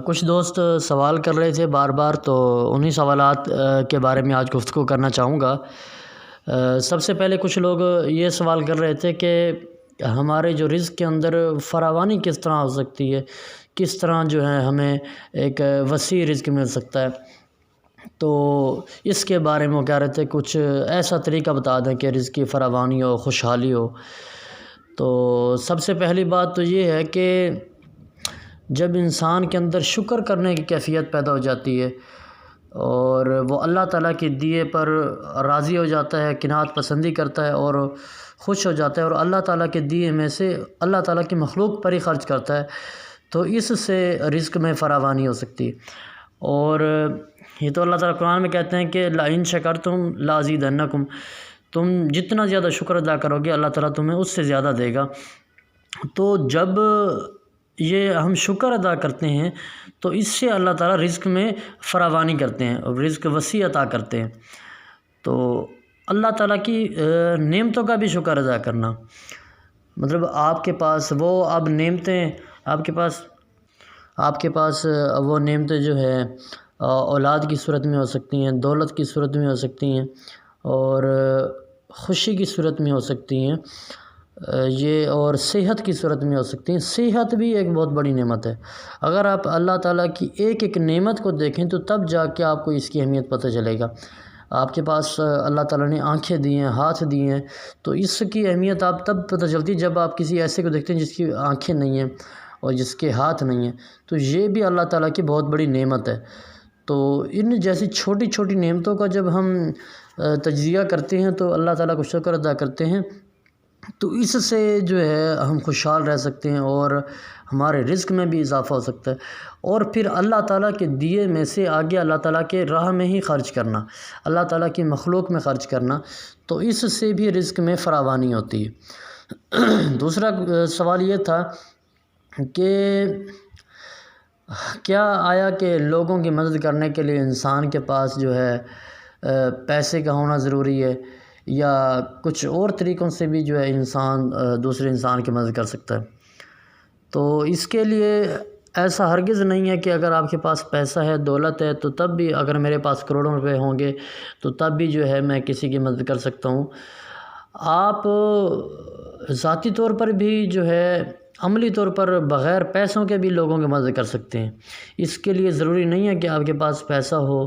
کچھ دوست سوال کر رہے تھے بار بار، تو انہی سوالات کے بارے میں آج گفتگو کرنا چاہوں گا۔ سب سے پہلے کچھ لوگ یہ سوال کر رہے تھے کہ ہمارے جو رزق کے اندر فراوانی کس طرح ہو سکتی ہے، کس طرح جو ہے ہمیں ایک وسیع رزق مل سکتا ہے۔ تو اس کے بارے میں وہ کہہ رہے تھے کچھ ایسا طریقہ بتا دیں کہ رزق کی فراوانی ہو، خوشحالی ہو۔ تو سب سے پہلی بات تو یہ ہے کہ جب انسان کے اندر شکر کرنے کی کیفیت پیدا ہو جاتی ہے اور وہ اللہ تعالیٰ کے دیے پر راضی ہو جاتا ہے، قناعت پسندی کرتا ہے اور خوش ہو جاتا ہے اور اللہ تعالیٰ کے دیے میں سے اللہ تعالیٰ کی مخلوق پر ہی خرچ کرتا ہے، تو اس سے رزق میں فراوانی ہو سکتی ہے۔ اور یہ تو اللہ تعالیٰ قرآن میں کہتے ہیں کہ لَئِن شَکَرْتُمْ لَأَزِیدَنَّکُمْ، تم جتنا زیادہ شکر ادا کرو گے اللہ تعالیٰ تمہیں اس سے زیادہ دے گا۔ تو جب یہ ہم شکر ادا کرتے ہیں تو اس سے اللہ تعالیٰ رزق میں فراوانی کرتے ہیں اور رزق وسیع عطا کرتے ہیں۔ تو اللہ تعالیٰ کی نعمتوں کا بھی شکر ادا کرنا، مطلب آپ کے پاس وہ اب نعمتیں آپ کے پاس وہ نعمتیں جو ہے اولاد کی صورت میں ہو سکتی ہیں، دولت کی صورت میں ہو سکتی ہیں اور خوشی کی صورت میں ہو سکتی ہیں، یہ اور صحت کی صورت میں ہو سکتی ہیں۔ صحت بھی ایک بہت بڑی نعمت ہے۔ اگر آپ اللہ تعالیٰ کی ایک ایک نعمت کو دیکھیں تو تب جا کے آپ کو اس کی اہمیت پتہ چلے گا۔ آپ کے پاس اللہ تعالیٰ نے آنکھیں دی ہیں، ہاتھ دیے ہیں، تو اس کی اہمیت آپ تب پتہ چلتی ہے جب آپ کسی ایسے کو دیکھتے ہیں جس کی آنکھیں نہیں ہیں اور جس کے ہاتھ نہیں ہیں، تو یہ بھی اللہ تعالیٰ کی بہت بڑی نعمت ہے۔ تو ان جیسی چھوٹی چھوٹی نعمتوں کا جب ہم تجزیہ کرتے ہیں تو اللہ تعالیٰ کو شکر ادا کرتے ہیں، تو اس سے جو ہے ہم خوشحال رہ سکتے ہیں اور ہمارے رزق میں بھی اضافہ ہو سکتا ہے۔ اور پھر اللہ تعالیٰ کے دیے میں سے آگے اللہ تعالیٰ کے راہ میں ہی خرچ کرنا، اللہ تعالیٰ کی مخلوق میں خرچ کرنا، تو اس سے بھی رزق میں فراوانی ہوتی ہے۔ دوسرا سوال یہ تھا کہ کیا آیا کہ لوگوں کی مدد کرنے کے لیے انسان کے پاس جو ہے پیسے کا ہونا ضروری ہے، یا کچھ اور طریقوں سے بھی جو ہے انسان دوسرے انسان کی مدد کر سکتا ہے؟ تو اس کے لیے ایسا ہرگز نہیں ہے کہ اگر آپ کے پاس پیسہ ہے، دولت ہے، تو تب بھی اگر میرے پاس کروڑوں روپے ہوں گے تو تب بھی جو ہے میں کسی کی مدد کر سکتا ہوں۔ آپ ذاتی طور پر بھی جو ہے عملی طور پر بغیر پیسوں کے بھی لوگوں کی مدد کر سکتے ہیں۔ اس کے لیے ضروری نہیں ہے کہ آپ کے پاس پیسہ ہو،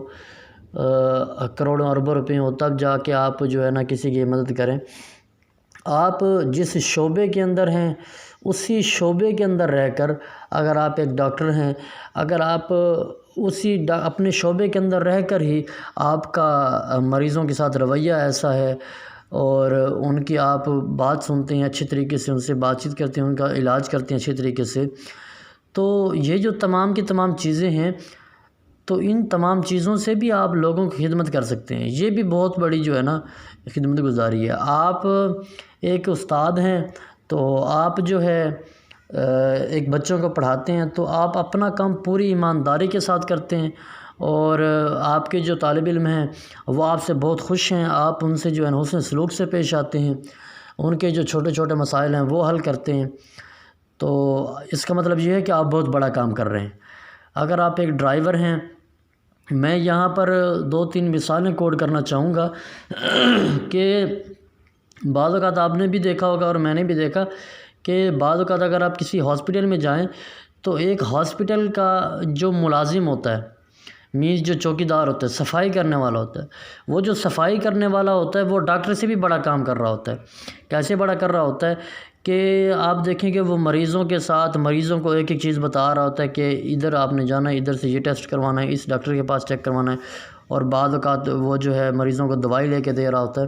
کروڑوں اربوں روپے ہو، تب جا کے آپ جو ہے نا کسی کی مدد کریں۔ آپ جس شعبے کے اندر ہیں اسی شعبے کے اندر رہ کر، اگر آپ ایک ڈاکٹر ہیں، اگر آپ اپنے شعبے کے اندر رہ کر ہی آپ کا مریضوں کے ساتھ رویہ ایسا ہے اور ان کی آپ بات سنتے ہیں اچھی طریقے سے، ان سے بات چیت کرتے ہیں، ان کا علاج کرتے ہیں اچھی طریقے سے، تو یہ جو تمام کی تمام چیزیں ہیں، تو ان تمام چیزوں سے بھی آپ لوگوں کی خدمت کر سکتے ہیں۔ یہ بھی بہت بڑی جو ہے نا خدمت گزاری ہے۔ آپ ایک استاد ہیں تو آپ جو ہے ایک بچوں کو پڑھاتے ہیں، تو آپ اپنا کام پوری ایمانداری کے ساتھ کرتے ہیں اور آپ کے جو طالب علم ہیں وہ آپ سے بہت خوش ہیں، آپ ان سے جو ہے حسن سلوک سے پیش آتے ہیں، ان کے جو چھوٹے چھوٹے مسائل ہیں وہ حل کرتے ہیں، تو اس کا مطلب یہ ہے کہ آپ بہت بڑا کام کر رہے ہیں۔ اگر آپ ایک ڈرائیور ہیں، میں یہاں پر 2-3 مثالیں کوٹ کرنا چاہوں گا کہ بعض اوقات آپ نے بھی دیکھا ہوگا اور میں نے بھی دیکھا کہ بعض اوقات اگر آپ کسی ہاسپٹل میں جائیں تو ایک ہاسپٹل کا جو ملازم ہوتا ہے، میز جو چوکیدار ہوتا ہے، صفائی کرنے والا ہوتا ہے، وہ جو صفائی کرنے والا ہوتا ہے وہ ڈاکٹر سے بھی بڑا کام کر رہا ہوتا ہے۔ کیسے بڑا کر رہا ہوتا ہے کہ آپ دیکھیں کہ وہ مریضوں کے ساتھ مریضوں کو ایک ایک چیز بتا رہا ہوتا ہے کہ ادھر آپ نے جانا ہے، ادھر سے یہ ٹیسٹ کروانا ہے، اس ڈاکٹر کے پاس چیک کروانا ہے، اور بعض اوقات وہ جو ہے مریضوں کو دوائی لے کے دے رہا ہوتا ہے،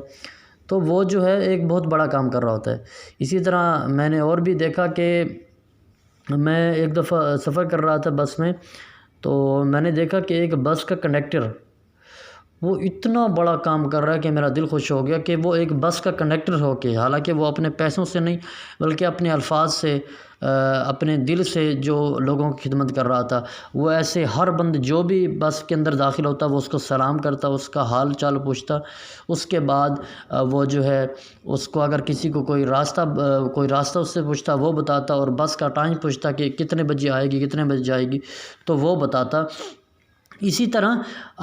تو وہ جو ہے ایک بہت بڑا کام کر رہا ہوتا ہے۔ اسی طرح میں نے اور بھی دیکھا کہ میں ایک دفعہ سفر کر رہا تھا بس میں، تو میں نے دیکھا کہ ایک بس کا کنڈکٹر وہ اتنا بڑا کام کر رہا ہے کہ میرا دل خوش ہو گیا کہ وہ ایک بس کا کنڈکٹر ہو کے، حالانکہ وہ اپنے پیسوں سے نہیں بلکہ اپنے الفاظ سے، اپنے دل سے جو لوگوں کی خدمت کر رہا تھا، وہ ایسے ہر بند جو بھی بس کے اندر داخل ہوتا وہ اس کو سلام کرتا، اس کا حال چال پوچھتا، اس کے بعد وہ جو ہے اس کو اگر کسی کو کوئی راستہ اس سے پوچھتا وہ بتاتا، اور بس کا ٹائم پوچھتا کہ کتنے بجے آئے گی کتنے بجے جائے گی تو وہ بتاتا۔ اسی طرح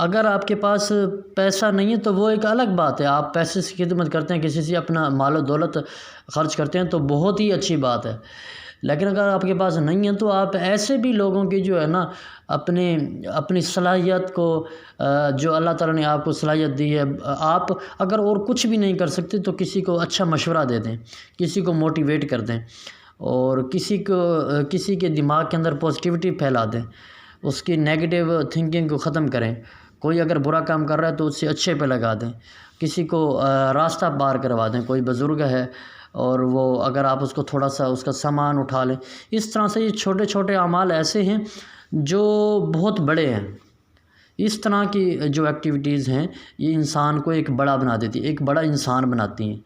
اگر آپ کے پاس پیسہ نہیں ہے تو وہ ایک الگ بات ہے، آپ پیسے سے خدمت کرتے ہیں، کسی سے اپنا مال و دولت خرچ کرتے ہیں تو بہت ہی اچھی بات ہے، لیکن اگر آپ کے پاس نہیں ہے تو آپ ایسے بھی لوگوں کی جو ہے نا اپنی صلاحیت کو، جو اللہ تعالیٰ نے آپ کو صلاحیت دی ہے، آپ اگر اور کچھ بھی نہیں کر سکتے تو کسی کو اچھا مشورہ دے دیں، کسی کو موٹیویٹ کر دیں، اور کسی کے دماغ کے اندر پازیٹیوٹی پھیلا دیں، اس کی نیگیٹو تھنکنگ کو ختم کریں۔ کوئی اگر برا کام کر رہا ہے تو اس سے اچھے پہ لگا دیں، کسی کو راستہ پار کروا دیں، کوئی بزرگ ہے اور وہ اگر آپ اس کو تھوڑا سا اس کا سامان اٹھا لیں، اس طرح سے یہ چھوٹے چھوٹے اعمال ایسے ہیں جو بہت بڑے ہیں۔ اس طرح کی جو ایکٹیویٹیز ہیں یہ انسان کو ایک بڑا بنا دیتی ہیں، ایک بڑا انسان بناتی ہیں،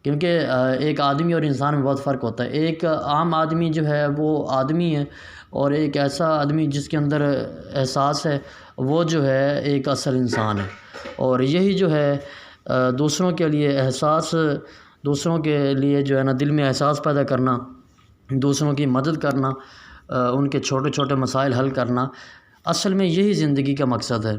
کیونکہ ایک آدمی اور انسان میں بہت فرق ہوتا ہے۔ ایک عام آدمی جو ہے وہ آدمی ہے، اور ایک ایسا آدمی جس کے اندر احساس ہے وہ جو ہے ایک اصل انسان ہے، اور یہی جو ہے دوسروں کے لیے احساس، دوسروں کے لیے جو ہے نا دل میں احساس پیدا کرنا، دوسروں کی مدد کرنا، ان کے چھوٹے چھوٹے مسائل حل کرنا، اصل میں یہی زندگی کا مقصد ہے۔